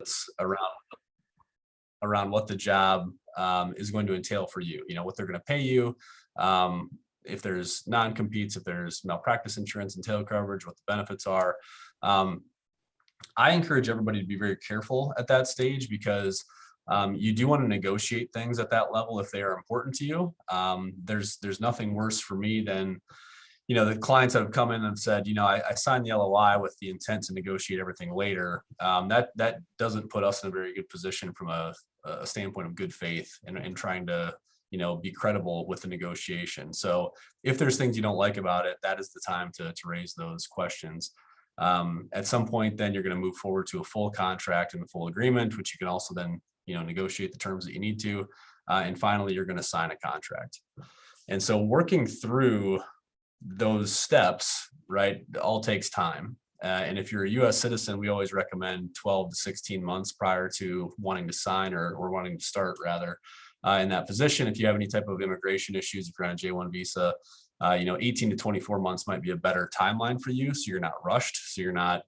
requirements around what the job is going to entail for you, what they're going to pay you, if there's non-competes, if there's malpractice insurance and tail coverage, what the benefits are. I encourage everybody to be very careful at that stage because you do want to negotiate things at that level if they are important to you. There's nothing worse for me than the clients that have come in and said, I signed the LOI with the intent to negotiate everything later. That doesn't put us in a very good position from a standpoint of good faith and trying to, be credible with the negotiation. So if there's things you don't like about it, that is the time to raise those questions. At some point, then you're going to move forward to a full contract and a full agreement, which you can also then, negotiate the terms that you need to. And finally, you're going to sign a contract. And so working through those steps, right, all takes time. And if you're a US citizen, we always recommend 12 to 16 months prior to wanting to sign or wanting to start rather in that position. If you have any type of immigration issues, if you're on a J1 visa, 18 to 24 months might be a better timeline for you. So you're not rushed. So you're not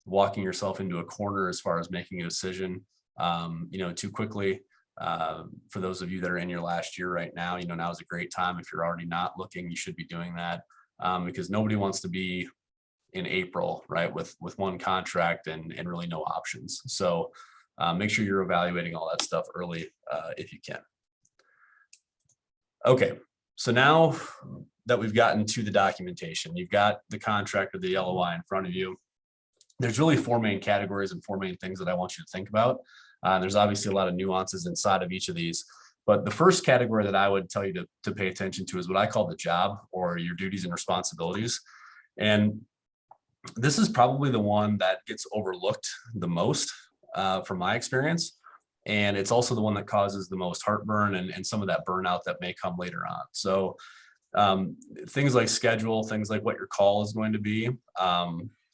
walking yourself into a corner as far as making a decision, too quickly. For those of you that are in your last year right now, now is a great time. If you're already not looking, you should be doing that because nobody wants to be in April, right, with one contract and really no options. So make sure you're evaluating all that stuff early if you can. Okay, so now that we've gotten to the documentation, you've got the contract or the LOI in front of you. There's really four main categories and four main things that I want you to think about. There's obviously a lot of nuances inside of each of these, but the first category that I would tell you to pay attention to is what I call the job or your duties and responsibilities. And this is probably the one that gets overlooked the most from my experience. And it's also the one that causes the most heartburn and some of that burnout that may come later on. So things like schedule, things like what your call is going to be,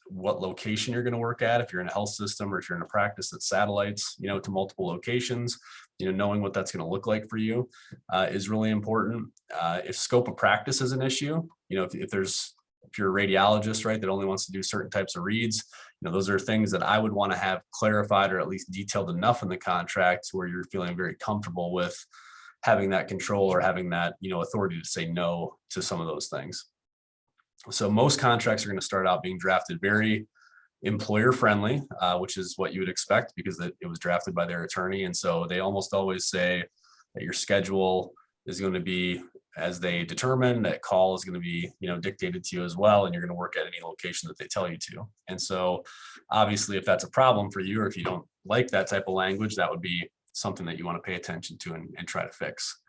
what location you're going to work at, if you're in a health system or if you're in a practice that satellites, to multiple locations, knowing what that's going to look like for you is really important. If scope of practice is an issue, if you're a radiologist, right, that only wants to do certain types of reads, those are things that I would want to have clarified or at least detailed enough in the contract where you're feeling very comfortable with having that control or having that, authority to say no to some of those things. So most contracts are going to start out being drafted very employer friendly, which is what you would expect because it was drafted by their attorney. And so they almost always say that your schedule is going to be as they determine, that call is going to be, dictated to you as well. And you're going to work at any location that they tell you to. And so obviously if that's a problem for you, or if you don't like that type of language, that would be something that you want to pay attention to and try to fix.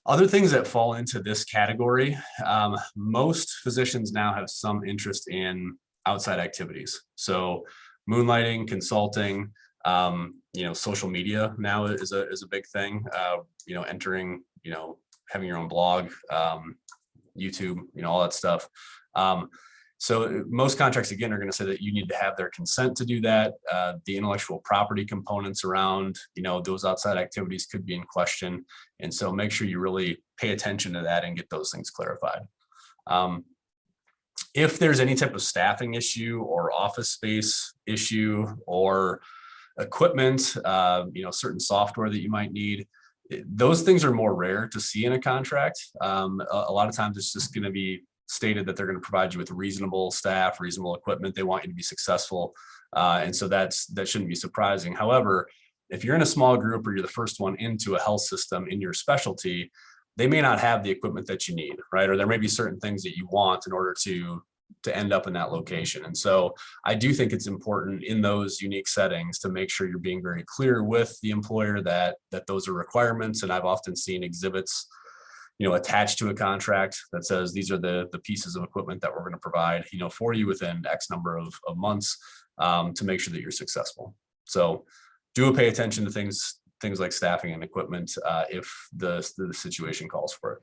Other things that fall into this category, most physicians now have some interest in outside activities. So moonlighting, consulting, social media now is a big thing, entering, having your own blog, YouTube, all that stuff. So most contracts, again, are going to say that you need to have their consent to do that. The intellectual property components around, those outside activities could be in question. And so make sure you really pay attention to that and get those things clarified. If there's any type of staffing issue or office space issue or equipment, certain software that you might need, those things are more rare to see in a contract. A lot of times it's just going to be stated that they're going to provide you with reasonable staff, reasonable equipment. They want you to be successful. And so that shouldn't be surprising. However, if you're in a small group or you're the first one into a health system in your specialty, they may not have the equipment that you need, right? Or there may be certain things that you want in order to end up in that location. And so I do think it's important in those unique settings to make sure you're being very clear with the employer that those are requirements. And I've often seen exhibits attached to a contract that says these are the pieces of equipment that we're going to provide, for you within X number of months to make sure that you're successful. So do pay attention to things like staffing and equipment if the situation calls for it.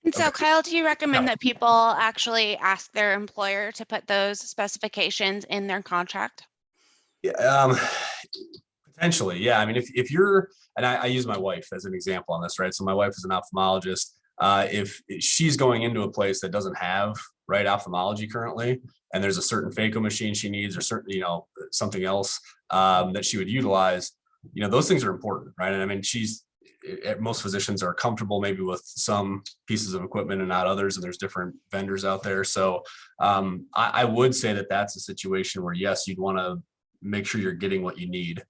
And so, Okay. Kyle, do you recommend Yeah. that people actually ask their employer to put those specifications in their contract? Yeah, potentially, yeah. I mean, if you're, and I use my wife as an example on this, right? So my wife is an ophthalmologist. If she's going into a place that doesn't have right ophthalmology currently, and there's a certain phaco machine she needs, or certain, something else that she would utilize, those things are important, right? And I mean, most physicians are comfortable maybe with some pieces of equipment and not others, and there's different vendors out there. So I would say that that's a situation where, yes, you'd want to make sure you're getting what you need.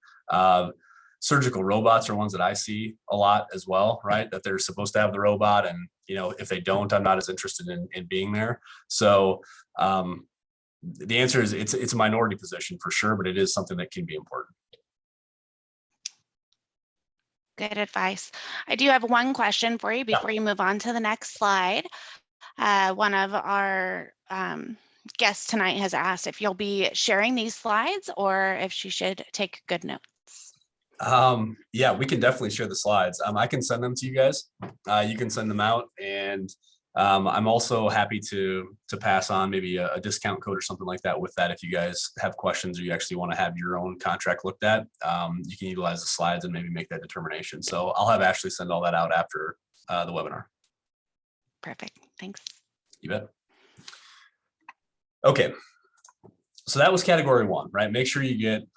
Surgical robots are ones that I see a lot as well, right? That they're supposed to have the robot, and if they don't, I'm not as interested in being there. So the answer is it's a minority position for sure, but it is something that can be important. Good advice. I do have one question for you before you move on to the next slide. One of our guests tonight has asked if you'll be sharing these slides or if she should take good notes. Yeah, we can definitely share the slides. I can send them to you guys. You can send them out, and I'm also happy to pass on maybe a discount code or something like that with that. If you guys have questions or you actually want to have your own contract looked at, you can utilize the slides and maybe make that determination. So I'll have Ashley send all that out after the webinar. Perfect. Thanks. You bet. Okay. So that was category one, right? Make sure you get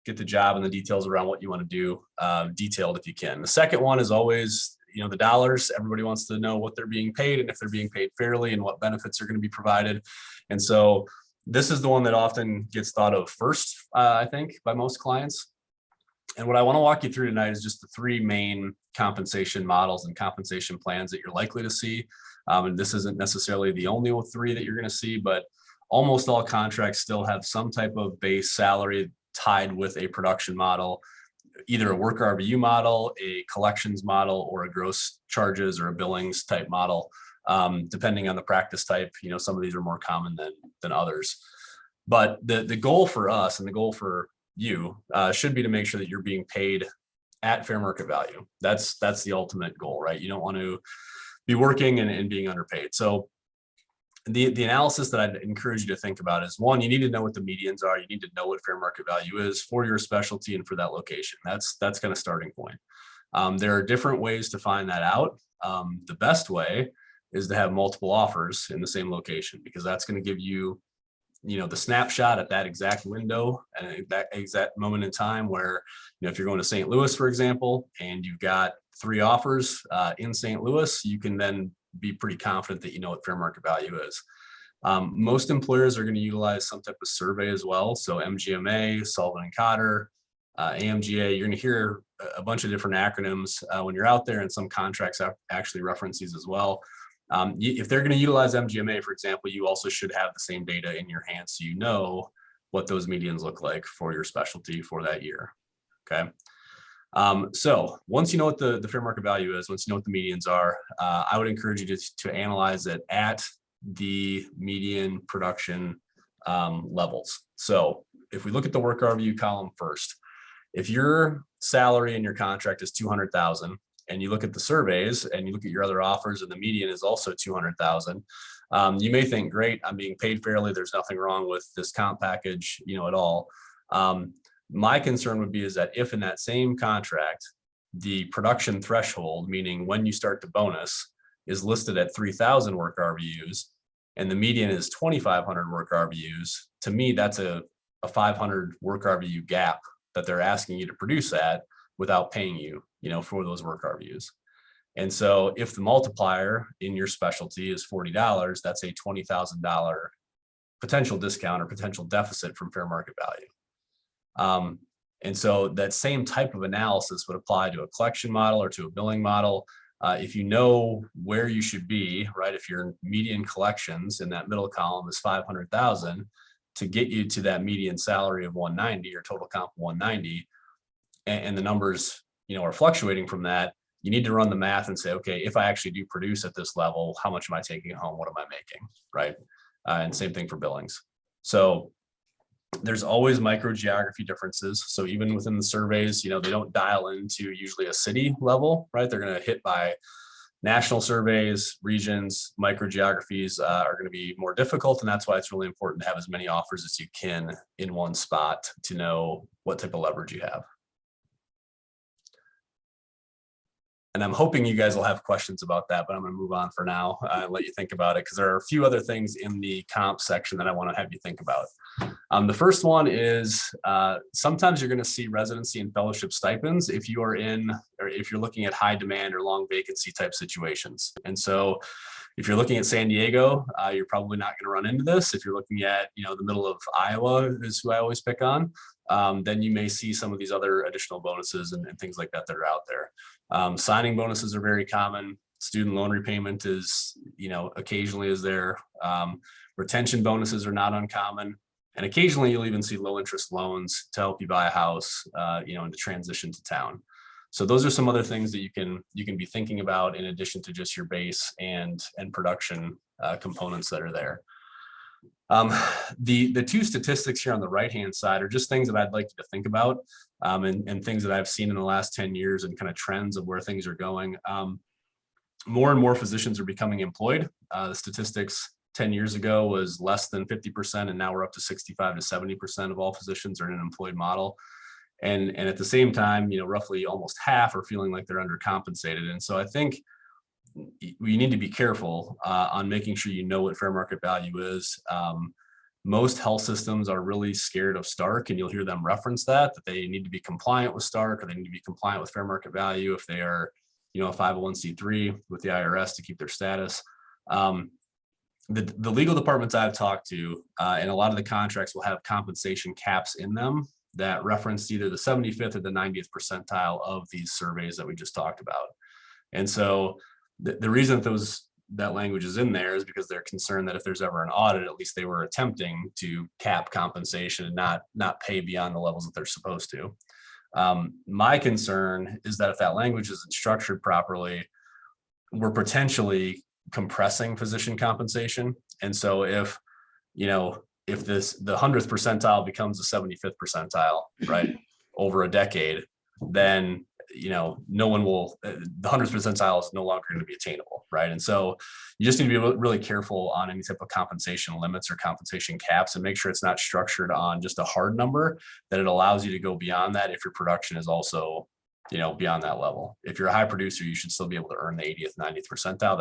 the job and the details around what you want to do detailed if you can. The second one is always, the dollars. Everybody wants to know what they're being paid and if they're being paid fairly and what benefits are going to be provided. And so this is the one that often gets thought of first, I think, by most clients. And what I want to walk you through tonight is just the three main compensation models and compensation plans that you're likely to see. And this isn't necessarily the only three that you're going to see, but almost all contracts still have some type of base salary tied with a production model, either a work RVU model, a collections model, or a gross charges or a billings type model, depending on the practice type. Some of these are more common than others. But the goal for us and the goal for you should be to make sure that you're being paid at fair market value. That's the ultimate goal, right? You don't want to be working and being underpaid. So the analysis that I'd encourage you to think about is, one, you need to know what the medians are. You need to know what fair market value is for your specialty and for that location. That's kind of starting point. There are different ways to find that out. The best way is to have multiple offers in the same location, because that's going to give you, the snapshot at that exact window and that exact moment in time where, if you're going to St. Louis, for example, and you've got 3 offers in St. Louis, you can then be pretty confident that you know what fair market value is. Most employers are going to utilize some type of survey as well. So MGMA, Sullivan and Cotter, AMGA, you're going to hear a bunch of different acronyms when you're out there, and some contracts actually reference these as well. If they're going to utilize MGMA, for example, you also should have the same data in your hands, so you know what those medians look like for your specialty for that year. Okay. So once you know what the fair market value is, once you know what the medians are, I would encourage you to analyze it at the median production levels. So if we look at the work RVU column first, if your salary in your contract is $200,000, and you look at the surveys and you look at your other offers and the median is also $200,000, you may think, great, I'm being paid fairly. There's nothing wrong with this comp package, at all. My concern would be is that if in that same contract, the production threshold, meaning when you start to bonus, is listed at 3,000 work RVUs and the median is 2,500 work RVUs, to me, that's a 500 work RVU gap that they're asking you to produce at without paying you, for those work RVUs. And so if the multiplier in your specialty is $40, that's a $20,000 potential discount or potential deficit from fair market value. And so that same type of analysis would apply to a collection model or to a billing model. If you know where you should be, right? If your median collections in that middle column is 500,000, to get you to that median salary of 190 or total comp 190, and the numbers, are fluctuating from that, you need to run the math and say, okay, if I actually do produce at this level, how much am I taking home? What am I making, right? And same thing for billings. So there's always micro geography differences. So even within the surveys, they don't dial into usually a city level, right? They're going to hit by national surveys, regions. Micro geographies are going to be more difficult. And that's why it's really important to have as many offers as you can in one spot to know what type of leverage you have. And I'm hoping you guys will have questions about that, but I'm going to move on for now and let you think about it, because there are a few other things in the comp section that I want to have you think about. The first one is sometimes you're going to see residency and fellowship stipends if you are in, or if you're looking at high demand or long vacancy type situations. And so if you're looking at San Diego, you're probably not going to run into this. If you're looking at, the middle of Iowa is who I always pick on, then you may see some of these other additional bonuses and things like that are out there. Signing bonuses are very common. Student loan repayment is, occasionally is there. Retention bonuses are not uncommon. And occasionally you'll even see low interest loans to help you buy a house, and to transition to town. So those are some other things that you can be thinking about in addition to just your base and production components that are there. The two statistics here on the right-hand side are just things that I'd like you to think about, and things that I've seen in the last 10 years and kind of trends of where things are going. More and more physicians are becoming employed. The statistics 10 years ago was less than 50%, and now we're up to 65 to 70% of all physicians are in an employed model. And at the same time, roughly almost half are feeling like they're undercompensated. And so I think we need to be careful on making sure you know what fair market value is. Most health systems are really scared of Stark, and you'll hear them reference that they need to be compliant with Stark, or they need to be compliant with fair market value if they are, a 501c3 with the IRS to keep their status. The legal departments I've talked to, and a lot of the contracts will have compensation caps in them that reference either the 75th or the 90th percentile of these surveys that we just talked about. And so the reason that language is in there is because they're concerned that if there's ever an audit, at least they were attempting to cap compensation and not pay beyond the levels that they're supposed to. My concern is that if that language isn't structured properly, we're potentially compressing physician compensation. And so if the 100th percentile becomes the 75th percentile, right, over a decade, then no one will, the 100th percentile is no longer going to be attainable, right? And so you just need to be really careful on any type of compensation limits or compensation caps, and make sure it's not structured on just a hard number, that it allows you to go beyond that if your production is also beyond that level. If you're a high producer, you should still be able to earn the 80th, 90th percentile.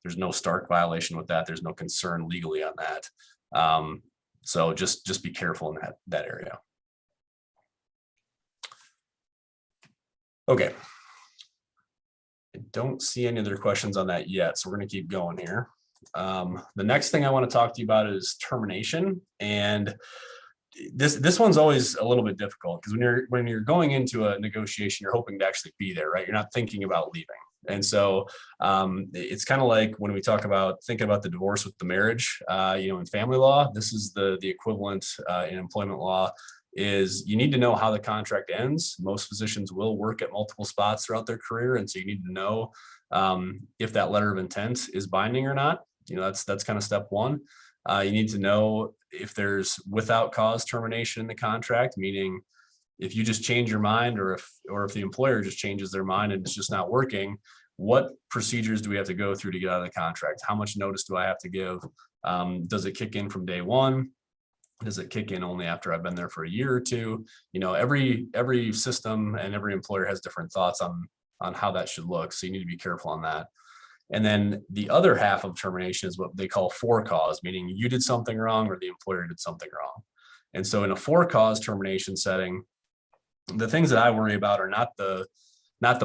There's no Stark violation with that. There's no concern legally on that. So just be careful in that area. Okay. I don't see any other questions on that yet, so we're going to keep going here. The next thing I want to talk to you about is termination, and this one's always a little bit difficult, because when you're going into a negotiation, you're hoping to actually be there, right? You're not thinking about leaving. And so it's kind of like when we talk about thinking about the divorce with the marriage, in family law, this is the equivalent in employment law. Is you need to know how the contract ends. Most physicians will work at multiple spots throughout their career, and so you need to know if that letter of intent is binding or not. That's kind of step one. You need to know if there's without cause termination in the contract, meaning if you just change your mind, or if the employer just changes their mind and it's just not working, what procedures do we have to go through to get out of the contract? How much notice do I have to give? Does it kick in from day one? Does it kick in only after I've been there for a year or two? Every system and every employer has different thoughts on how that should look. So you need to be careful on that. And then the other half of termination is what they call for cause, meaning you did something wrong or the employer did something wrong. And so in a for cause termination setting, the things that I worry about are not the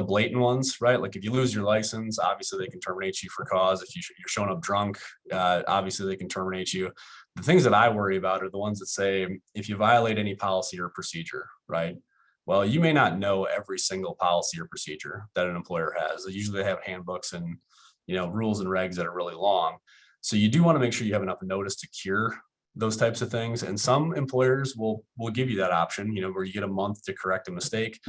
blatant ones, right? Like if you lose your license, obviously they can terminate you for cause. If you're showing up drunk, obviously they can terminate you. The things that I worry about are the ones that say, if you violate any policy or procedure, right? Well, you may not know every single policy or procedure that an employer has. They usually have handbooks and rules and regs that are really long. So you do want to make sure you have enough notice to cure those types of things. And some employers will give you that option, where you get a month to correct a mistake.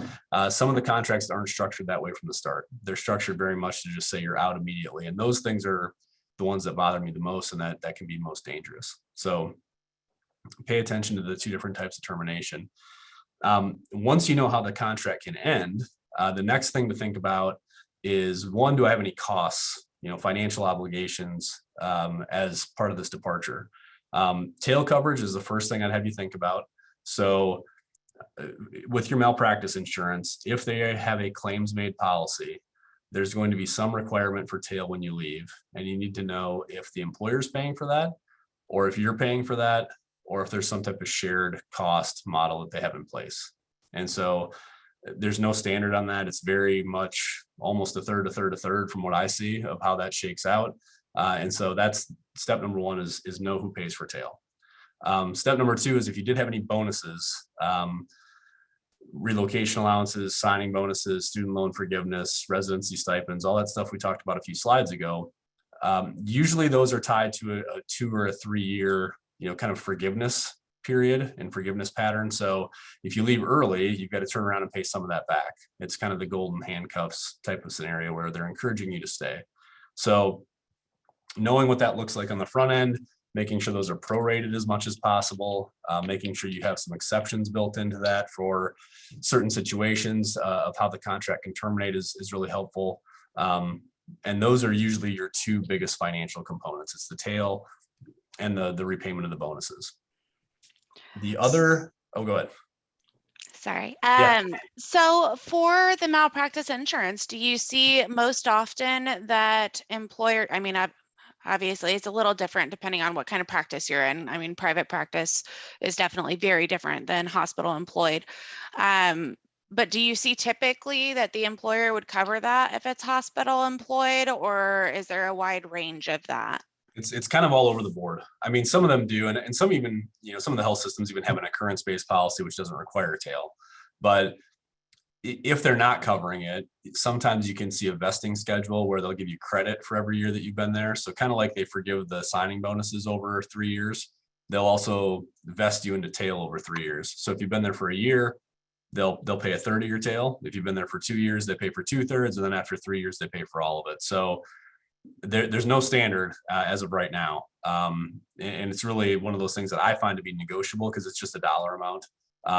Some of the contracts aren't structured that way from the start. They're structured very much to just say you're out immediately. And those things are the ones that bother me the most, and that can be most dangerous. So pay attention to the two different types of termination. Once you know how the contract can end, the next thing to think about is, one, do I have any costs, financial obligations as part of this departure? Tail coverage is the first thing I'd have you think about. So with your malpractice insurance, if they have a claims made policy, there's going to be some requirement for tail when you leave. And you need to know if the employer's paying for that, or if you're paying for that, or if there's some type of shared cost model that they have in place. And so there's no standard on that. It's very much almost a third, a third, a third from what I see of how that shakes out. And so that's step number one is know who pays for tail. Step number two is if you did have any bonuses, relocation allowances, signing bonuses, student loan forgiveness, residency stipends, all that stuff we talked about a few slides ago. Usually those are tied to a 2 or a 3 year, kind of forgiveness period and forgiveness pattern. So if you leave early, you've got to turn around and pay some of that back. It's kind of the golden handcuffs type of scenario where they're encouraging you to stay. So knowing what that looks like on the front end, making sure those are prorated as much as possible, making sure you have some exceptions built into that for certain situations of how the contract can terminate is really helpful. And those are usually your two biggest financial components. It's the tail and the repayment of the bonuses. The other, oh, go ahead. Sorry. Yeah. So for the malpractice insurance, do you see most often that employer, obviously it's a little different depending on what kind of practice you're in. I mean, private practice is definitely very different than hospital employed. But do you see typically that the employer would cover that if it's hospital employed, or is there a wide range of that? It's kind of all over the board. I mean, some of them do, and some even, some of the health systems even have an occurrence-based policy, which doesn't require a tail. But if they're not covering it, sometimes you can see a vesting schedule where they'll give you credit for every year that you've been there. So kind of like they forgive the signing bonuses over 3 years, they'll also vest you into tail over 3 years. So if you've been there for a year, they'll pay a third of your tail. If you've been there for 2 years, they pay for 2/3, and then after 3 years, they pay for all of it. So there's no standard as of right now. And it's really one of those things that I find to be negotiable because it's just a dollar amount.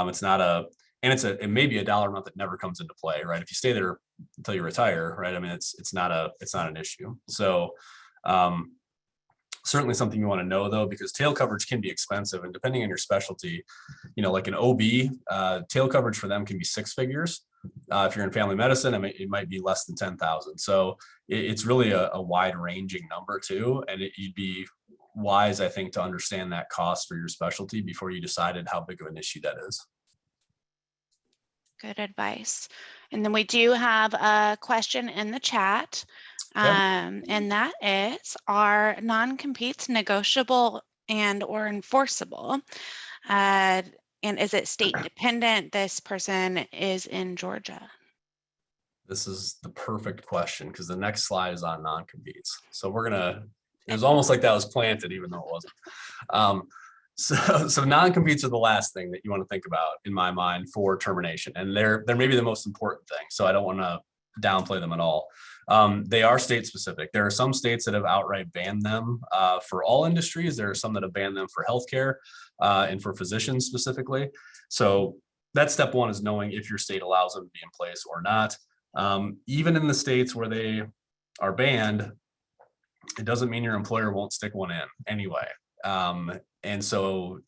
It's not it may be a dollar amount that never comes into play, right? If you stay there until you retire, right? I mean, it's not an issue. So certainly something you want to know though, because tail coverage can be expensive, and depending on your specialty, like an OB, tail coverage for them can be 6 figures. If you're in family medicine, it might be less than 10,000. So it's really a wide ranging number too. And you'd be wise, I think, to understand that cost for your specialty before you decided how big of an issue that is. Good advice. And then we do have a question in the chat. And that is, are non-competes negotiable and or enforceable? And is it state dependent? This person is in Georgia. This is the perfect question because the next slide is on non-competes. So it was almost like that was planted, even though it wasn't. So non-competes are the last thing that you want to think about in my mind for termination. And they're maybe the most important thing. So I don't want to downplay them at all. They are state specific. There are some states that have outright banned them for all industries. There are some that have banned them for healthcare and for physicians specifically. So that's step one, is knowing if your state allows them to be in place or not. Even in the states where they are banned, it doesn't mean your employer won't stick one in anyway. And so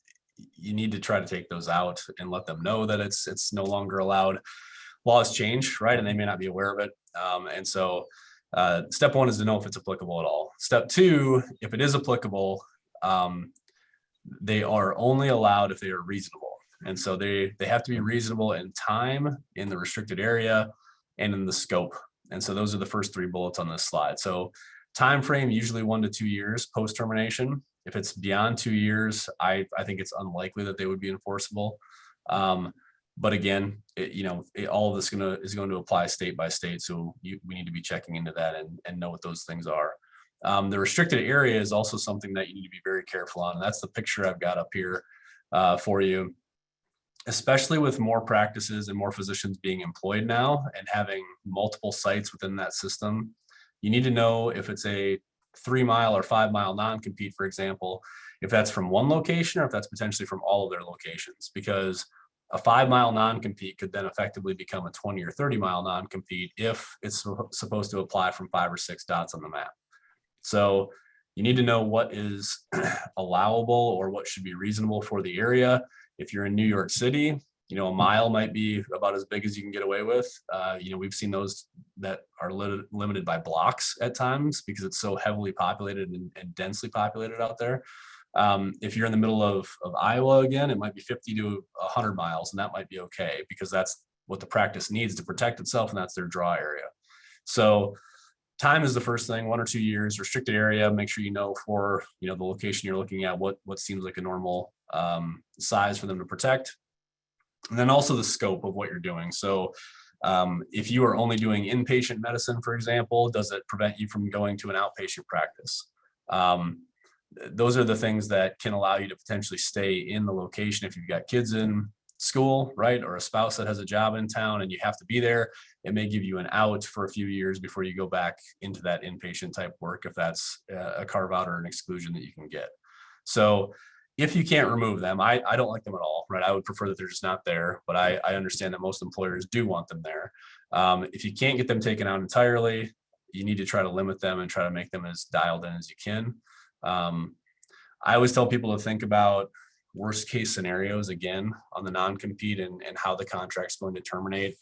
you need to try to take those out and let them know that it's no longer allowed. Laws change, right? And they may not be aware of it. And so step one is to know if it's applicable at all. Step two, if it is applicable, they are only allowed if they are reasonable. And so they have to be reasonable in time, in the restricted area, and in the scope. And so those are the first 3 bullets on this slide. So time frame, usually 1 to 2 years post termination. If it's beyond 2 years, I think it's unlikely that they would be enforceable. But again, all of this is going to apply state by state. So we need to be checking into that and know what those things are. The restricted area is also something that you need to be very careful on. And that's the picture I've got up here for you. Especially with more practices and more physicians being employed now and having multiple sites within that system, you need to know if it's a 3-mile or 5-mile non-compete, for example, if that's from one location or if that's potentially from all of their locations, because a 5-mile non-compete could then effectively become a 20 or 30-mile non-compete if it's supposed to apply from 5 or 6 dots on the map. So you need to know what is allowable or what should be reasonable for the area. If you're in New York City, A mile might be about as big as you can get away with. We've seen those that are limited by blocks at times because it's so heavily populated and densely populated out there. If you're in the middle of Iowa again, it might be 50 to 100 miles, and that might be okay because that's what the practice needs to protect itself, and that's their draw area. So time is the first thing, 1 or 2 years, restricted area. Make sure for the location you're looking at what seems like a normal size for them to protect. And then also the scope of what you're doing. So if you are only doing inpatient medicine, for example, does it prevent you from going to an outpatient practice? Those are the things that can allow you to potentially stay in the location if you've got kids in school, right? Or a spouse that has a job in town and you have to be there. It may give you an out for a few years before you go back into that inpatient type work, if that's a carve out or an exclusion that you can get. So if you can't remove them, I don't like them at all, right? I would prefer that they're just not there, but I understand that most employers do want them there. If you can't get them taken out entirely, you need to try to limit them and try to make them as dialed in as you can. I always tell people to think about worst case scenarios again on the non-compete and how the contract's going to terminate.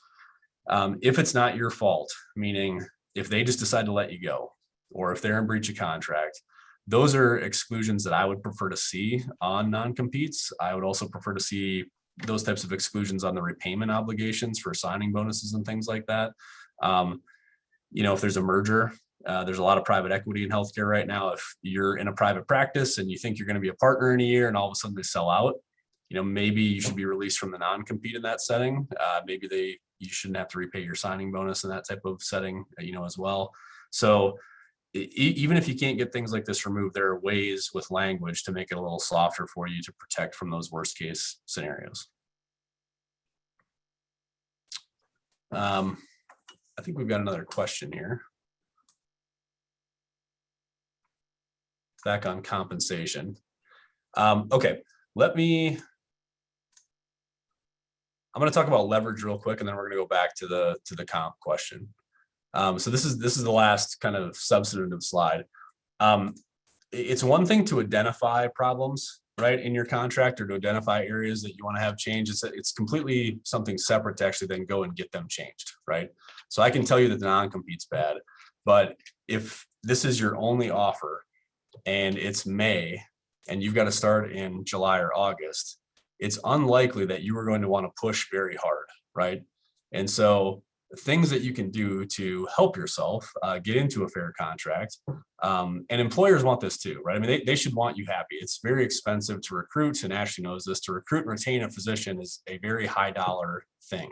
If it's not your fault, meaning if they just decide to let you go, or if they're in breach of contract, those are exclusions that I would prefer to see on non-competes. I would also prefer to see those types of exclusions on the repayment obligations for signing bonuses and things like that. If there's a merger, there's a lot of private equity in healthcare right now. If you're in a private practice and you think you're going to be a partner in a year and all of a sudden they sell out, maybe you should be released from the non-compete in that setting. Maybe you shouldn't have to repay your signing bonus in that type of setting, as well. So even if you can't get things like this removed, there are ways with language to make it a little softer for you to protect from those worst case scenarios. I think we've got another question here. Back on compensation. Okay, I'm going to talk about leverage real quick, and then we're going to go back to the comp question. So this is the last kind of substantive slide. It's one thing to identify problems, right, in your contract, or to identify areas that you want to have changed. It's completely something separate to actually then go and get them changed, right? So I can tell you that the non-compete's bad, but if this is your only offer and it's May and you've got to start in July or August, it's unlikely that you are going to want to push very hard, right? And so things that you can do to help yourself get into a fair contract, and employers want this too, right? I mean, they should want you happy. It's very expensive to recruit, and Ashley knows this. To recruit and retain a physician is a very high dollar thing.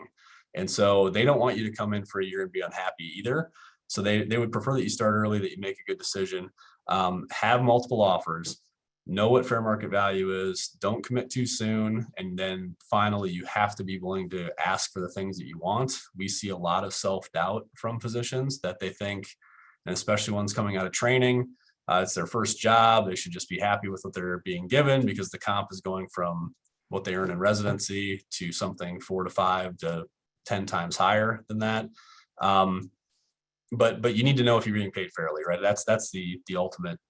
And so they don't want you to come in for a year and be unhappy either. So they would prefer that you start early, that you make a good decision, have multiple offers, know what fair market value is, don't commit too soon. And then finally, you have to be willing to ask for the things that you want. We see a lot of self-doubt from physicians that they think, and especially ones coming out of training, it's their first job. They should just be happy with what they're being given because the comp is going from what they earn in residency to something 4 to 5 to 10 times higher than that. But you need to know if you're being paid fairly, right? That's the ultimate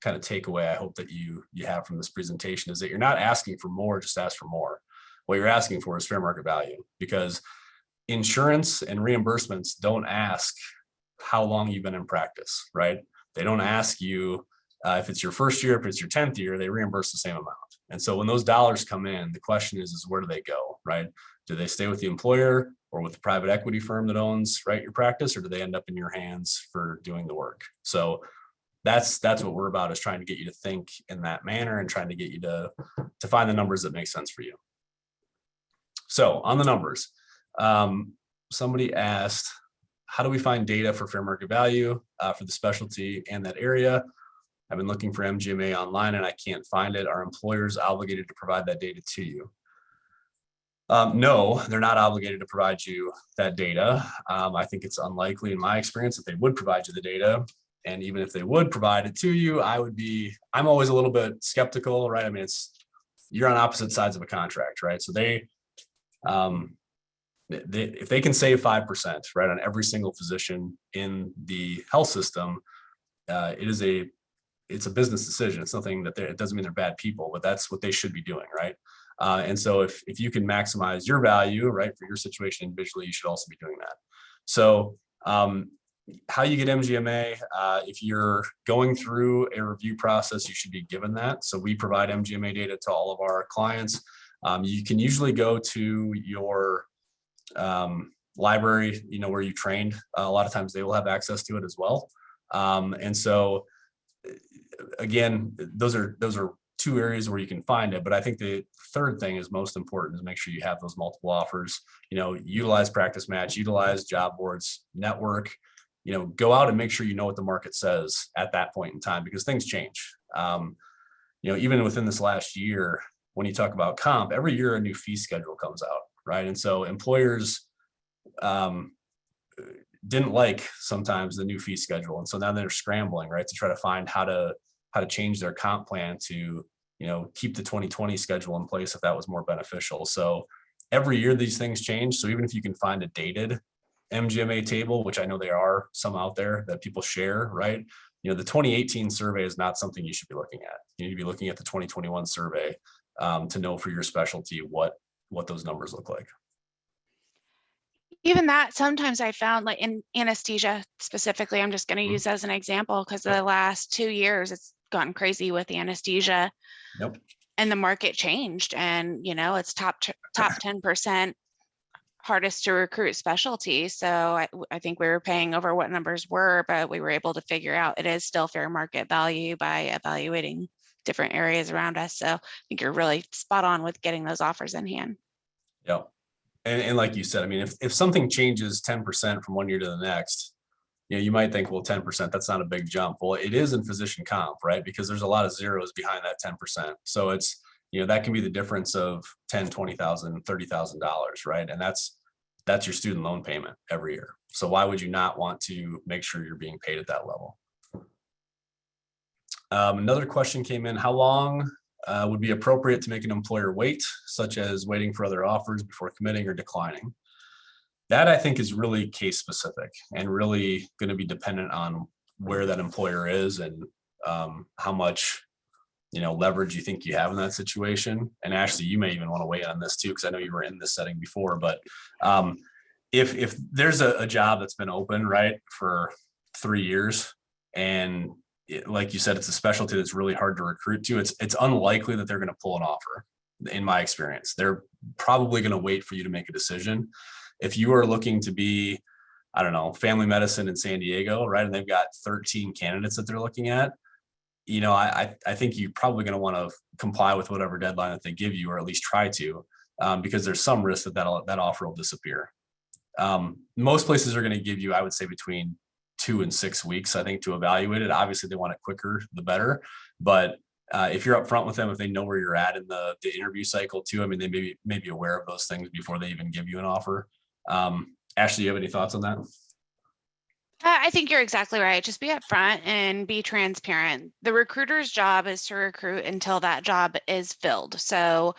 kind of takeaway I hope that you have from this presentation, is that you're not asking for more, just ask for more. What you're asking for is fair market value, because insurance and reimbursements don't ask how long you've been in practice, right? They don't ask you if it's your first year, if it's your 10th year, they reimburse the same amount. And so when those dollars come in, the question is where do they go, right? Do they stay with the employer or with the private equity firm that owns, right, your practice, or do they end up in your hands for doing the work? So that's what we're about, is trying to get you to think in that manner and trying to get you to find the numbers that make sense for you. So on the numbers, somebody asked, how do we find data for fair market value for the specialty and that area? I've been looking for MGMA online and I can't find it. Are employers obligated to provide that data to you? No, they're not obligated to provide you that data. I think it's unlikely in my experience that they would provide you the data. And even if they would provide it to you, I'm always a little bit skeptical, right? I mean, you're on opposite sides of a contract, right? So if they can save 5%, right, on every single physician in the health system, it's a business decision. It's nothing it doesn't mean they're bad people, but that's what they should be doing, right? And so if you can maximize your value, right, for your situation individually, you should also be doing that. So how you get MGMA, if you're going through a review process, you should be given that. So we provide MGMA data to all of our clients. You can usually go to your library, where you trained. A lot of times they will have access to it as well. And so again, those are two areas where you can find it. But I think the third thing is most important, is make sure you have those multiple offers. Utilize Practice Match, utilize job boards, network. Go out and make sure you know what the market says at that point in time, because things change. Even within this last year, when you talk about comp, every year a new fee schedule comes out, right? And so employers didn't like sometimes the new fee schedule, and so now they're scrambling, right, to try to find how to change their comp plan to keep the 2020 schedule in place if that was more beneficial. So every year these things change. So even if you can find a dated MGMA table, which I know there are some out there that people share, right? The 2018 survey is not something you should be looking at. You need to be looking at the 2021 survey to know for your specialty what those numbers look like. Even that, sometimes I found, like in anesthesia specifically, I'm just going to use as an example, because the last 2 years it's gotten crazy with the anesthesia. Yep. And the market changed, and it's top 10% hardest to recruit specialty. So I think we were paying over what numbers were, but we were able to figure out it is still fair market value by evaluating different areas around us. So I think you're really spot on with getting those offers in hand. Yep. And like you said, I mean, if something changes 10% from one year to the next, you might think, well, 10%, that's not a big jump. Well, it is in physician comp, right? Because there's a lot of zeros behind that 10%. So it's, that can be the difference of $10,000, $20,000, $30,000, right? And that's your student loan payment every year. So why would you not want to make sure you're being paid at that level? Another question came in: how long would be appropriate to make an employer wait, such as waiting for other offers before committing or declining? That I think is really case specific and really going to be dependent on where that employer is and how much leverage you think you have in that situation. And Ashley, you may even want to weigh in on this too, because I know you were in this setting before. But if there's a job that's been open, right, for 3 years, and like you said, it's a specialty that's really hard to recruit to, it's unlikely that they're going to pull an offer. In my experience, they're probably going to wait for you to make a decision. If you are looking to be, I don't know, family medicine in San Diego, right, and they've got 13 candidates that they're looking at, I think you're probably going to want to comply with whatever deadline that they give you, or at least try to, because there's some risk that that offer will disappear. Most places are going to give you, I would say, between 2 and 6 weeks, I think, to evaluate it. Obviously, they want it quicker, the better. But if you're upfront with them, if they know where you're at in the interview cycle too, I mean, they may be aware of those things before they even give you an offer. Ashley, you have any thoughts on that? I think you're exactly right. Just be upfront and be transparent. The recruiter's job is to recruit until that job is filled. So,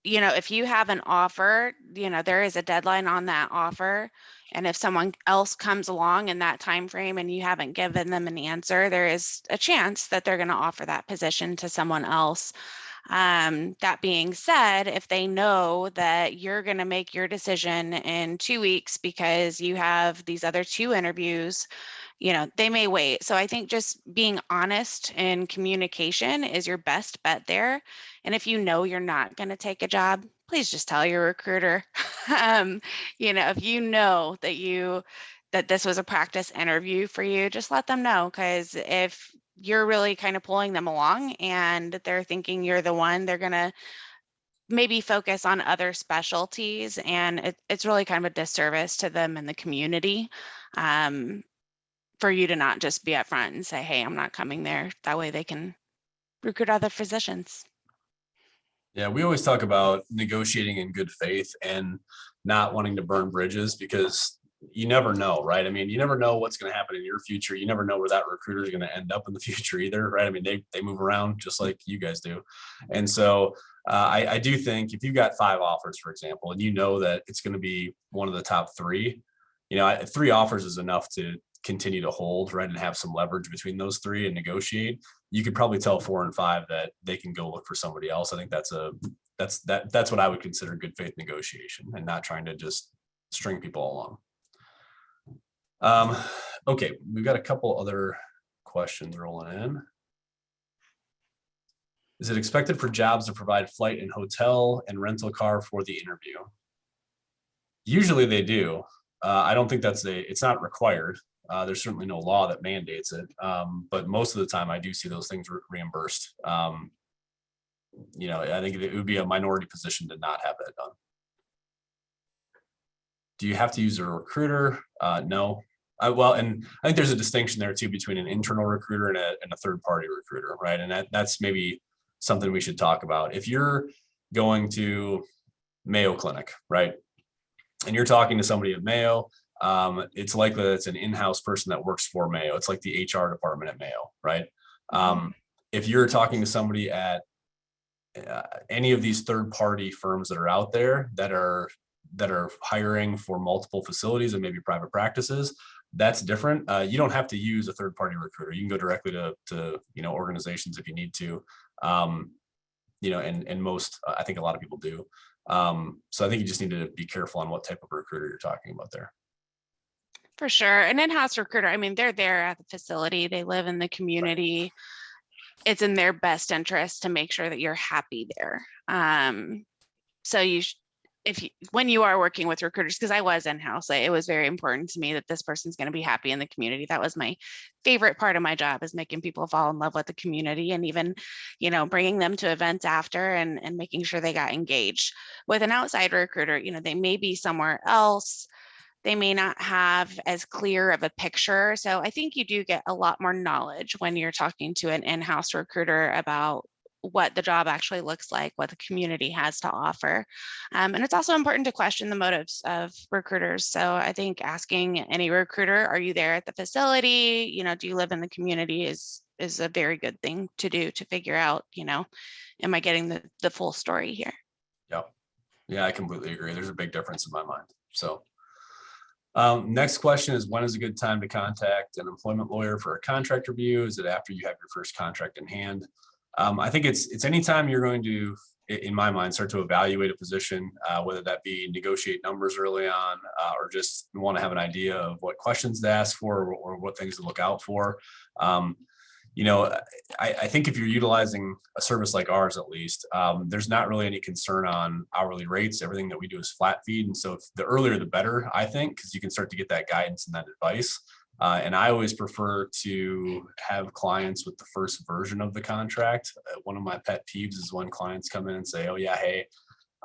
if you have an offer, there is a deadline on that offer. And if someone else comes along in that time frame and you haven't given them an answer, there is a chance that they're going to offer that position to someone else. That being said, if they know that you're going to make your decision in 2 weeks because you have these other 2 interviews, they may wait. So I think just being honest in communication is your best bet there. And if you're not going to take a job, please just tell your recruiter. If you know that this was a practice interview for you, just let them know. Because if you're really kind of pulling them along and they're thinking you're the one, they're going to maybe focus on other specialties, and it's really kind of a disservice to them and the community for you to not just be upfront and say, hey, I'm not coming there. That way they can recruit other physicians. Yeah, we always talk about negotiating in good faith and not wanting to burn bridges, because you never know, right? I mean, you never know what's going to happen in your future. You never know where that recruiter is going to end up in the future either, right? I mean, they move around just like you guys do. And so I do think if you've got 5 offers, for example, and you know that it's going to be one of the top 3, 3 offers is enough to continue to hold, right, and have some leverage between those 3 and negotiate. You could probably tell 4 and 5 that they can go look for somebody else. I think that's a that's what I would consider good faith negotiation, and not trying to just string people along. Okay, we've got a couple other questions rolling in. Is it expected for jobs to provide flight and hotel and rental car for the interview? Usually they do. I don't think it's not required. There's certainly no law that mandates it. But most of the time I do see those things reimbursed. I think it would be a minority position to not have that done. Do you have to use a recruiter? No. Well, and I think there's a distinction there too between an internal recruiter and a third-party recruiter, right? And that's maybe something we should talk about. If you're going to Mayo Clinic, right, and you're talking to somebody at Mayo, it's likely that it's an in-house person that works for Mayo. It's like the HR department at Mayo, right? If you're talking to somebody at any of these third-party firms that are out there that are hiring for multiple facilities and maybe private practices, that's different. You don't have to use a third-party recruiter. You can go directly to organizations if you need to. And most, I think a lot of people do. So I think you just need to be careful on what type of recruiter you're talking about there. For sure. An in-house recruiter, I mean, they're there at the facility. They live in the community. It's in their best interest to make sure that you're happy there. So when you are working with recruiters, because I was in-house, it was very important to me that this person's going to be happy in the community. That was my favorite part of my job, is making people fall in love with the community, and even, bringing them to events after and making sure they got engaged. With an outside recruiter, they may be somewhere else. They may not have as clear of a picture. So I think you do get a lot more knowledge when you're talking to an in-house recruiter about what the job actually looks like, what the community has to offer. And it's also important to question the motives of recruiters. So I think asking any recruiter, are you there at the facility? Do you live in the community is a very good thing to do, to figure out, am I getting the full story here? Yeah, I completely agree. There's a big difference in my mind. So next question is, when is a good time to contact an employment lawyer for a contract review? Is it after you have your first contract in hand? I think it's anytime you're going to, in my mind, start to evaluate a position, whether that be negotiate numbers early on, or just want to have an idea of what questions to ask for, or what things to look out for. I think if you're utilizing a service like ours, at least, there's not really any concern on hourly rates. Everything that we do is flat feed. And so the earlier, the better, I think, because you can start to get that guidance and that advice. And I always prefer to have clients with the first version of the contract. One of my pet peeves is when clients come in and say, oh yeah, hey,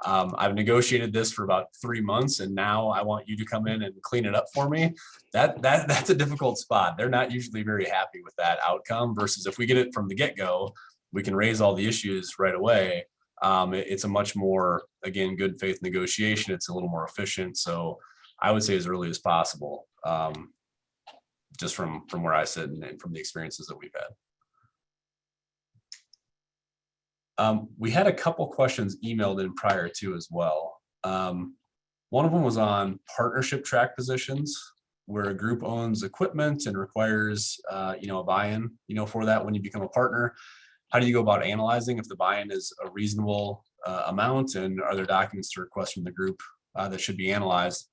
I've negotiated this for about 3 months, and now I want you to come in and clean it up for me. That's a difficult spot. They're not usually very happy with that outcome, versus if we get it from the get-go, we can raise all the issues right away. It's a much more, again, good faith negotiation. It's a little more efficient. So I would say as early as possible, just from where I sit and from the experiences that we've had. We had a couple questions emailed in prior to as well. One of them was on partnership track positions, where a group owns equipment and requires a buy-in for that when you become a partner. How do you go about analyzing if the buy-in is a reasonable amount, and are there documents to request from the group that should be analyzed?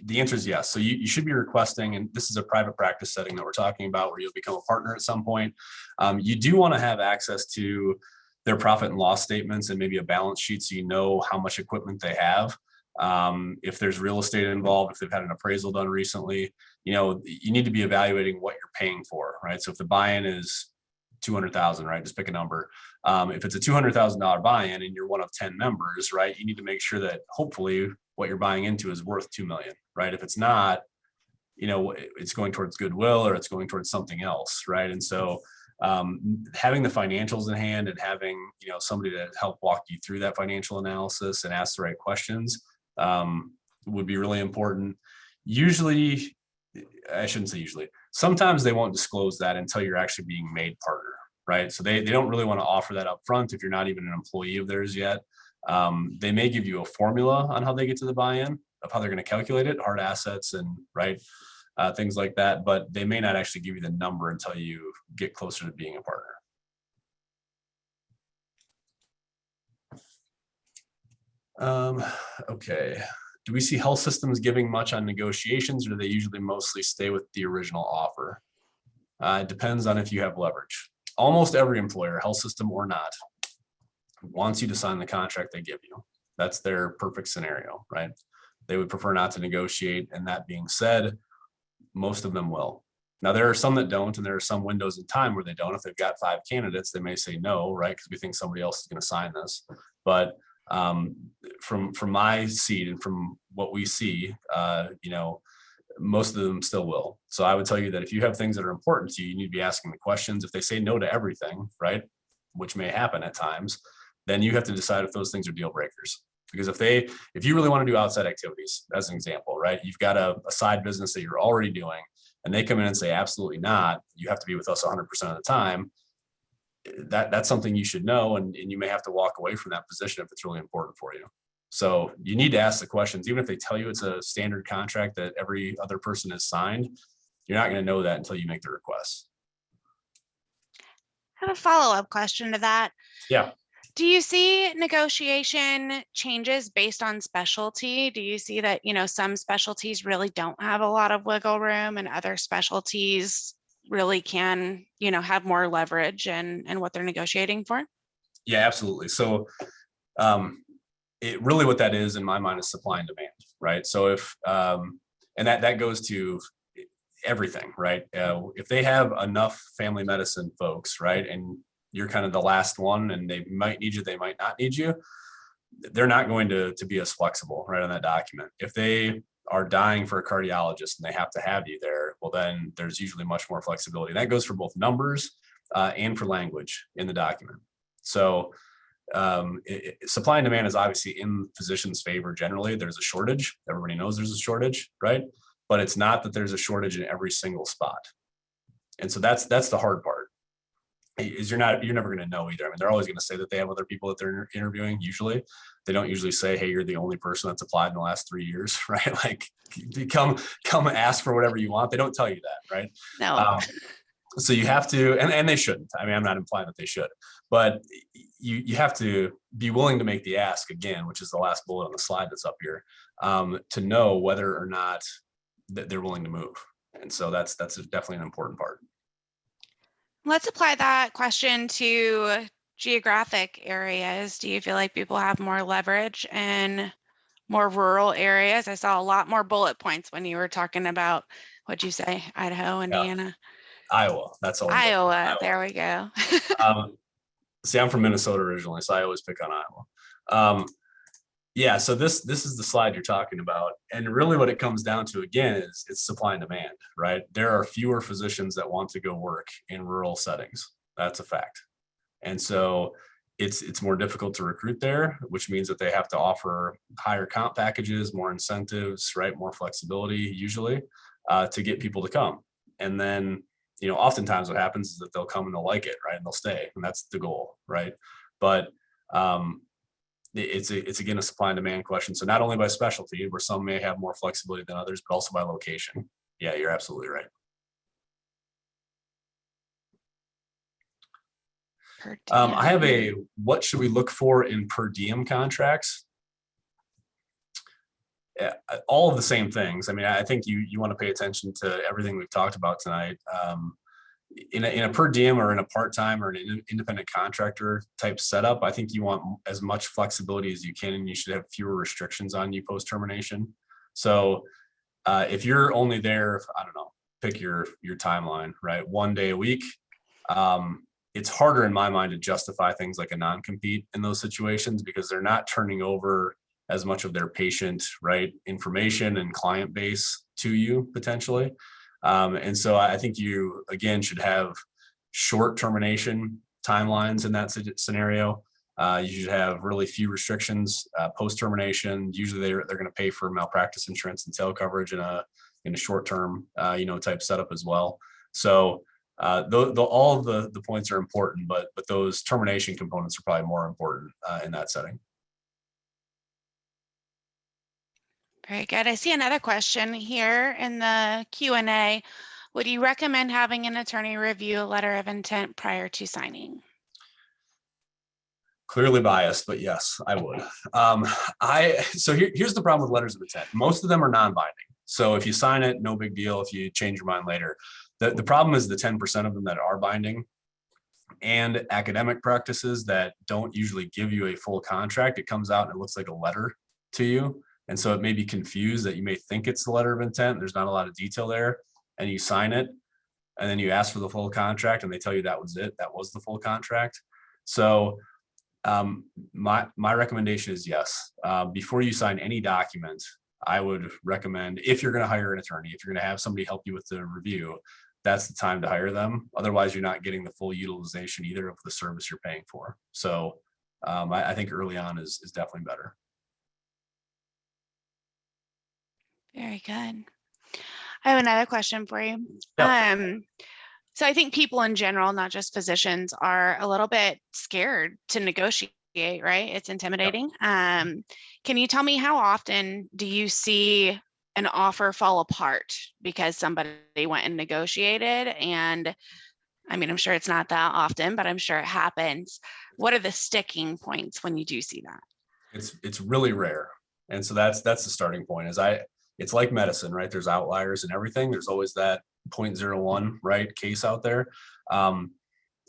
The answer is yes. So you should be requesting, and this is a private practice setting that we're talking about, where you'll become a partner at some point. You do want to have access to their profit and loss statements and maybe a balance sheet, so you know how much equipment they have. If there's real estate involved, if they've had an appraisal done recently, you need to be evaluating what you're paying for, right? So if the buy-in is $200,000, right? Just pick a number. If it's a $200,000 buy-in and you're one of 10 members, right? You need to make sure that hopefully what you're buying into is worth $2 million, right? If it's not, it's going towards goodwill, or it's going towards something else, right? And so having the financials in hand and having, somebody to help walk you through that financial analysis and ask the right questions would be really important. Usually, I shouldn't say usually, sometimes they won't disclose that until you're actually being made partner, right? So they don't really want to offer that up front if you're not even an employee of theirs yet. They may give you a formula on how they get to the buy-in, of how they're going to calculate it, hard assets and things like that, but they may not actually give you the number until you get closer to being a partner. Okay. Do we see health systems giving much on negotiations, or do they usually mostly stay with the original offer? It depends on if you have leverage. Almost every employer, health system or not, wants you to sign the contract they give you. That's their perfect scenario, right? They would prefer not to negotiate. And that being said, most of them will. Now, there are some that don't, and there are some windows in time where they don't. If they've got 5 candidates, they may say no, right? Because we think somebody else is going to sign this. But from my seat and from what we see, most of them still will. So I would tell you that if you have things that are important to you, you need to be asking the questions. If they say no to everything, right, which may happen at times, then you have to decide if those things are deal breakers. Because if you really want to do outside activities, as an example, right, you've got a side business that you're already doing, and they come in and say, absolutely not, you have to be with us 100% of the time, that's something you should know, and you may have to walk away from that position if it's really important for you. So you need to ask the questions. Even if they tell you it's a standard contract that every other person has signed, you're not going to know that until you make the request. I have a follow-up question to that. Yeah. Do you see negotiation changes based on specialty? Do you see that, some specialties really don't have a lot of wiggle room and other specialties really can, have more leverage and what they're negotiating for? Yeah, absolutely. So it really, what that is in my mind is supply and demand, right? So if and that goes to everything, right? If they have enough family medicine folks, right, and you're kind of the last one, and they might need you, they might not need you, they're not going to be as flexible, right, on that document. If they are dying for a cardiologist and they have to have you there, well, then there's usually much more flexibility. And that goes for both numbers and for language in the document. So supply and demand is obviously in physicians' favor. Generally, there's a shortage. Everybody knows there's a shortage, right? But it's not that there's a shortage in every single spot. And so that's the hard part. Is you're never going to know either. I mean, they're always going to say that they have other people that they're interviewing. Usually, they don't usually say, "Hey, you're the only person that's applied in the last 3 years," right? Like, come ask for whatever you want. They don't tell you that, right? No. So you have to, and they shouldn't. I mean, I'm not implying that they should, but you have to be willing to make the ask again, which is the last bullet on the slide that's up here, to know whether or not that they're willing to move. And so that's definitely an important part. Let's apply that question to geographic areas. Do you feel like people have more leverage in more rural areas? I saw a lot more bullet points when you were talking about, what'd you say, Idaho, Indiana? Iowa. That's all. Iowa. There we go. See, I'm from Minnesota originally, so I always pick on Iowa. Yeah, so this is the slide you're talking about. And really what it comes down to, again, is it's supply and demand, right? There are fewer physicians that want to go work in rural settings. That's a fact. And so it's more difficult to recruit there, which means that they have to offer higher comp packages, more incentives, right? More flexibility usually to get people to come. And then, oftentimes what happens is that they'll come and they'll like it, right? And they'll stay. And that's the goal, right? But it's again a supply and demand question. So not only by specialty, where some may have more flexibility than others, but also by location. Yeah, you're absolutely right. I have what should we look for in per diem contracts? All of the same things. I mean, I think you want to pay attention to everything we've talked about tonight. In a per diem or in a part-time or an independent contractor type setup, I think you want as much flexibility as you can, and you should have fewer restrictions on you post-termination. So if you're only there, I don't know, pick your timeline, right? 1 day a week. It's harder in my mind to justify things like a non-compete in those situations, because they're not turning over as much of their patient, right, information and client base to you potentially. And so I think you, again, should have short termination timelines in that scenario. You should have really few restrictions post-termination. Usually they're going to pay for malpractice insurance and tail coverage in a short term, type setup as well. So all of the points are important, but those termination components are probably more important in that setting. Very good. I see another question here in the Q&A. Would you recommend having an attorney review a letter of intent prior to signing? Clearly biased, but yes, I would. Here's the problem with letters of intent. Most of them are non-binding. So if you sign it, no big deal. If you change your mind later, the problem is the 10% of them that are binding, and academic practices that don't usually give you a full contract. It comes out and it looks like a letter to you. And so it may be confused that you may think it's the letter of intent. There's not a lot of detail there, and you sign it and then you ask for the full contract and they tell you that was it. That was the full contract. So my recommendation is yes. Before you sign any document, I would recommend, if you're going to hire an attorney, if you're going to have somebody help you with the review, that's the time to hire them. Otherwise, you're not getting the full utilization either of the service you're paying for. So I think early on is definitely better. Very good. I have another question for you. Yep. So I think people in general, not just physicians, are a little bit scared to negotiate, right? It's intimidating. Yep. Can you tell me, how often do you see an offer fall apart because somebody went and negotiated? And I mean, I'm sure it's not that often, but I'm sure it happens. What are the sticking points when you do see that? It's really rare. And so that's the starting point. It's like medicine, right? There's outliers and everything. There's always that 0.01, right, case out there.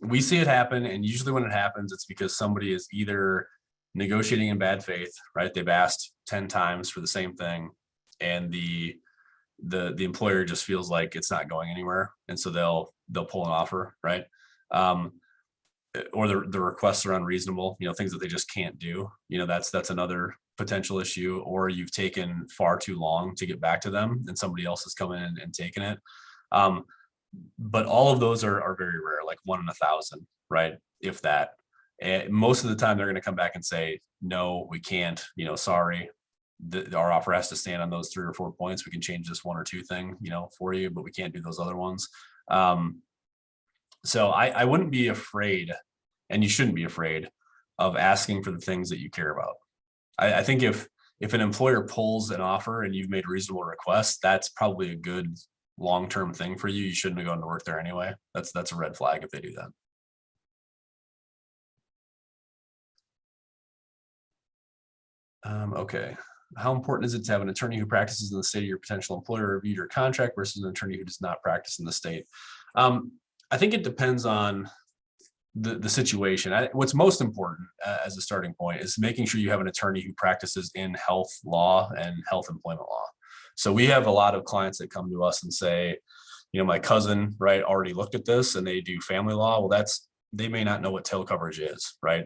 We see it happen, and usually when it happens, it's because somebody is either negotiating in bad faith, right? They've asked 10 times for the same thing, and the employer just feels like it's not going anywhere, and so they'll pull an offer, right? Or the requests are unreasonable, things that they just can't do. That's another potential issue. Or you've taken far too long to get back to them, and somebody else has come in and taken it. But all of those are very rare, like 1 in 1,000, right? If that. And most of the time, they're going to come back and say, no, we can't. Sorry. Our offer has to stand on those 3 or 4 points. We can change this 1 or 2 thing, for you, but we can't do those other ones. So I wouldn't be afraid, and you shouldn't be afraid of asking for the things that you care about. I think if an employer pulls an offer and you've made a reasonable request, that's probably a good long-term thing for you. You shouldn't have gone to work there anyway. That's a red flag if they do that. Okay. How important is it to have an attorney who practices in the state of your potential employer review your contract versus an attorney who does not practice in the state? I think it depends on the situation. What's most important as a starting point is making sure you have an attorney who practices in health law and health employment law. So we have a lot of clients that come to us and say, my cousin, right, already looked at this and they do family law. Well, they may not know what tail coverage is, right?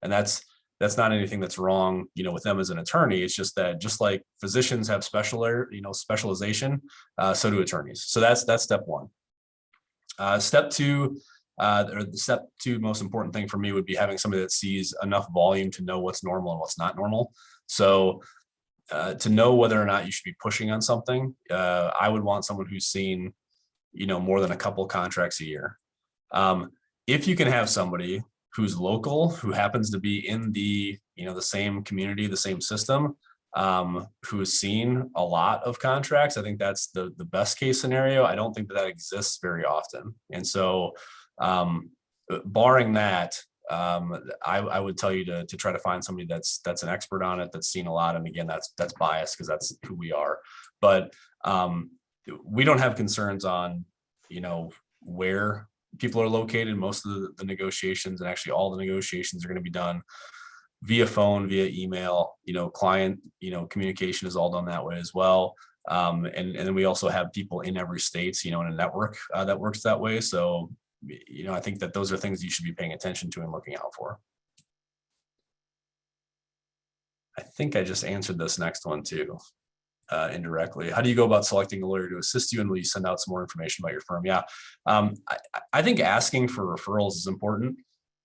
And that's not anything that's wrong, with them as an attorney. It's just that, just like physicians have specialization, so do attorneys. So that's step one. Step two, or the step two most important thing for me would be having somebody that sees enough volume to know what's normal and what's not normal. So to know whether or not you should be pushing on something, I would want someone who's seen, more than a couple contracts a year. If you can have somebody who's local, who happens to be in the same community, the same system, who has seen a lot of contracts, I think that's the best case scenario. I don't think that exists very often. And so barring that, I would tell you to try to find somebody that's an expert on it, that's seen a lot. And again, that's biased because that's who we are. But we don't have concerns on, where people are located. Most of the negotiations, and actually all the negotiations, are going to be done via phone, via email. Client, communication is all done that way as well. And then we also have people in every state, in a network that works that way. So, I think that those are things you should be paying attention to and looking out for. I think I just answered this next one too, indirectly. How do you go about selecting a lawyer to assist you, and will you send out some more information about your firm? Yeah, I think asking for referrals is important.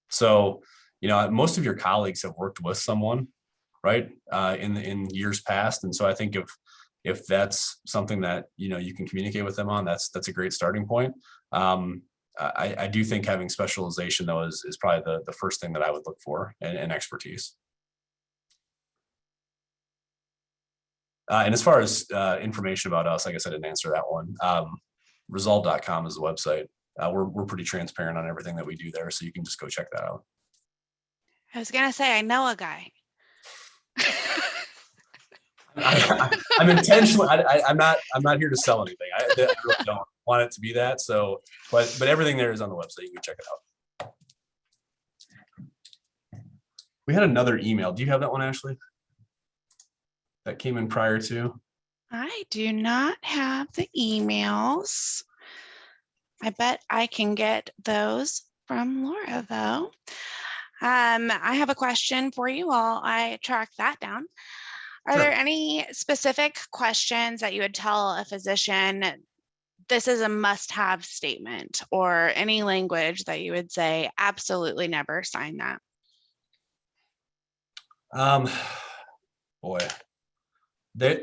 So, most of your colleagues have worked with someone, right, in years past, and so I think if that's something that you can communicate with them on, that's a great starting point. I do think having specialization, though, is probably the first thing that I would look for, and expertise. And as far as information about us, I guess I didn't answer that one. Resolve.com is the website. We're pretty transparent on everything that we do there, so you can just go check that out. I was gonna say, I know a guy. I'm intentionally, I'm not here to sell anything. I really don't want it to be that. So, but everything there is on the website. You can check it out. We had another email. Do you have that one, Ashley? That came in prior to? I do not have the emails. I bet I can get those from Laura, though. I have a question for you while I track that down. Are there Sure. any specific questions that you would tell a physician, this is a must-have statement, or any language that you would say, absolutely never sign that? Boy,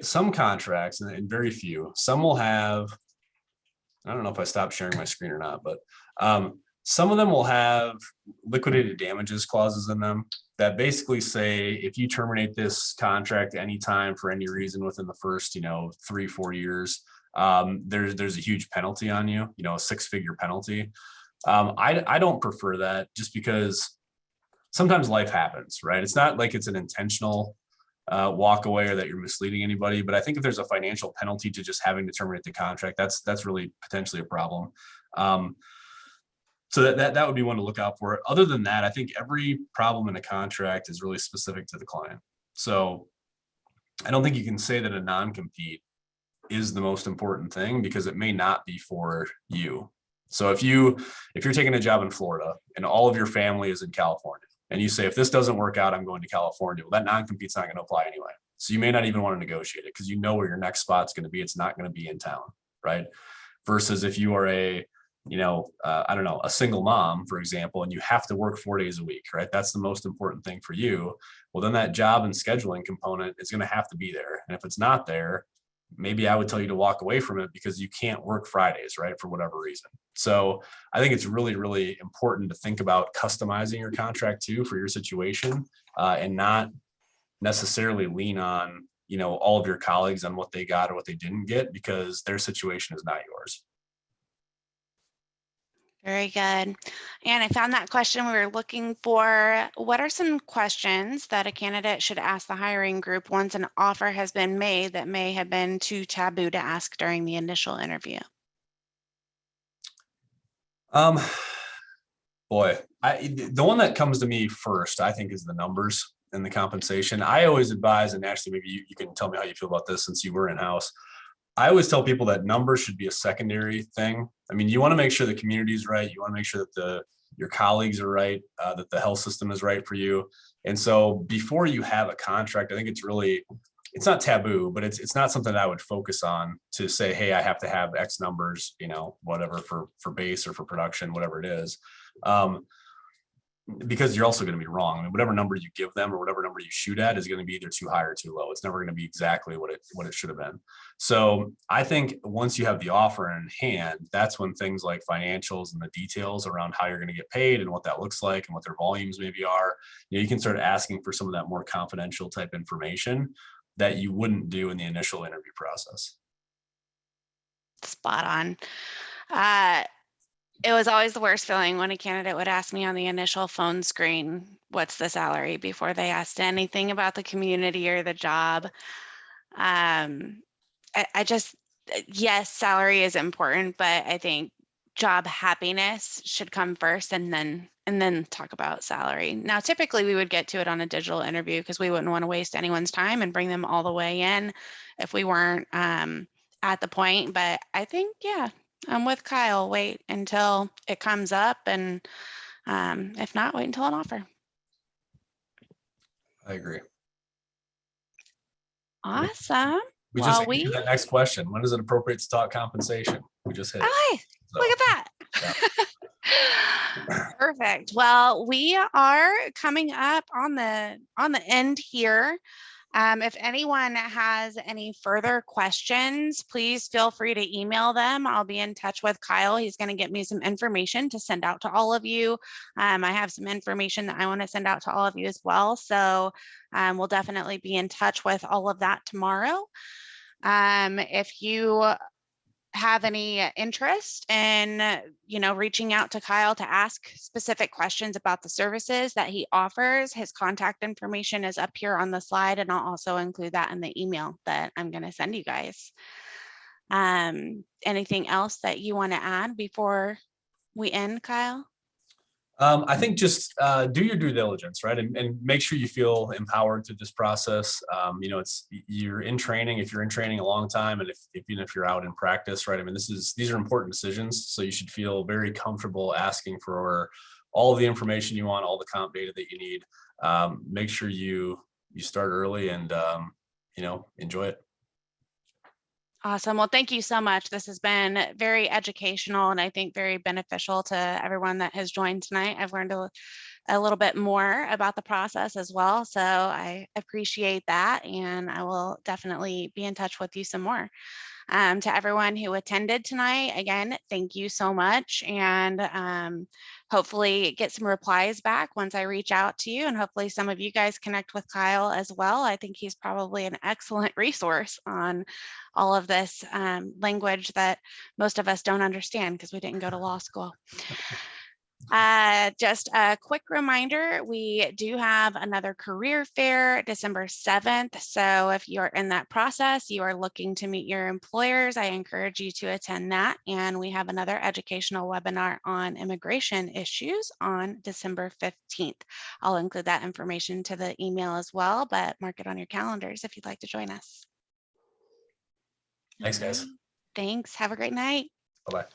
some contracts and very few, some will have, I don't know if I stopped sharing my screen or not, but some of them will have liquidated damages clauses in them that basically say if you terminate this contract anytime for any reason within the first, 3-4 years, there's a huge penalty on you, a 6-figure penalty. I don't prefer that just because sometimes life happens, right? It's not like it's an intentional walk away or that you're misleading anybody. But I think if there's a financial penalty to just having to terminate the contract, that's really potentially a problem. So that would be one to look out for. Other than that, I think every problem in a contract is really specific to the client. So I don't think you can say that a non-compete is the most important thing because it may not be for you. So if you're taking a job in Florida and all of your family is in California, and you say, if this doesn't work out, I'm going to California, well, that non-compete's not going to apply anyway. So you may not even want to negotiate it because you know where your next spot's going to be. It's not going to be in town, right? Versus if you are a single mom, for example, and you have to work 4 days a week, right? That's the most important thing for you. Well, then that job and scheduling component is going to have to be there. And if it's not there, maybe I would tell you to walk away from it because you can't work Fridays, right? For whatever reason. So I think it's really, really important to think about customizing your contract too for your situation and not necessarily lean on, all of your colleagues on what they got or what they didn't get because their situation is not yours. Very good. And I found that question we were looking for. What are some questions that a candidate should ask the hiring group once an offer has been made that may have been too taboo to ask during the initial interview? Boy, the one that comes to me first, I think, is the numbers and the compensation. I always advise, and actually maybe you can tell me how you feel about this since you were in-house. I always tell people that numbers should be a secondary thing. I mean, you want to make sure the community is right. You want to make sure that your colleagues are right, that the health system is right for you. And so before you have a contract, I think it's not taboo, but it's not something that I would focus on to say, hey, I have to have X numbers, whatever for base or for production, whatever it is. Because you're also going to be wrong. I mean, whatever number you give them or whatever number you shoot at is going to be either too high or too low. It's never going to be exactly what it should have been. So I think once you have the offer in hand, that's when things like financials and the details around how you're going to get paid and what that looks like and what their volumes maybe are, you can start asking for some of that more confidential type information that you wouldn't do in the initial interview process. Spot on. It was always the worst feeling when a candidate would ask me on the initial phone screen, what's the salary, before they asked anything about the community or the job. Yes, salary is important, but I think job happiness should come first and then talk about salary. Now, typically we would get to it on a digital interview because we wouldn't want to waste anyone's time and bring them all the way in if we weren't at the point. But I think, yeah, I'm with Kyle. Wait until it comes up, and if not, wait until an offer. I agree. Awesome. We just answered that next question. When is it appropriate to talk compensation? We just hit it. Oh, So, look at that. yeah. Perfect. Well, we are coming up on the end here. If anyone has any further questions, please feel free to email them. I'll be in touch with Kyle. He's going to get me some information to send out to all of you. I have some information that I want to send out to all of you as well. So we'll definitely be in touch with all of that tomorrow. If you have any interest in, reaching out to Kyle to ask specific questions about the services that he offers, his contact information is up here on the slide, and I'll also include that in the email that I'm going to send you guys. Anything else that you want to add before we end, Kyle? I think just do your due diligence, right? And make sure you feel empowered through this process. You're in training. If you're in training a long time, and even if you're out in practice, right? I mean, these are important decisions. So you should feel very comfortable asking for all of the information you want, all the comp data that you need. Make sure you start early and enjoy it. Awesome. Well, thank you so much. This has been very educational and I think very beneficial to everyone that has joined tonight. I've learned a little bit more about the process as well. So I appreciate that. And I will definitely be in touch with you some more. To everyone who attended tonight, again, thank you so much. And hopefully get some replies back once I reach out to you. And hopefully some of you guys connect with Kyle as well. I think he's probably an excellent resource on all of this language that most of us don't understand because we didn't go to law school. Just a quick reminder, we do have another career fair December 7th. So if you're in that process, you are looking to meet your employers, I encourage you to attend that. And we have another educational webinar on immigration issues on December 15th. I'll include that information to the email as well, but mark it on your calendars if you'd like to join us. Thanks, guys. Thanks. Have a great night. Bye-bye.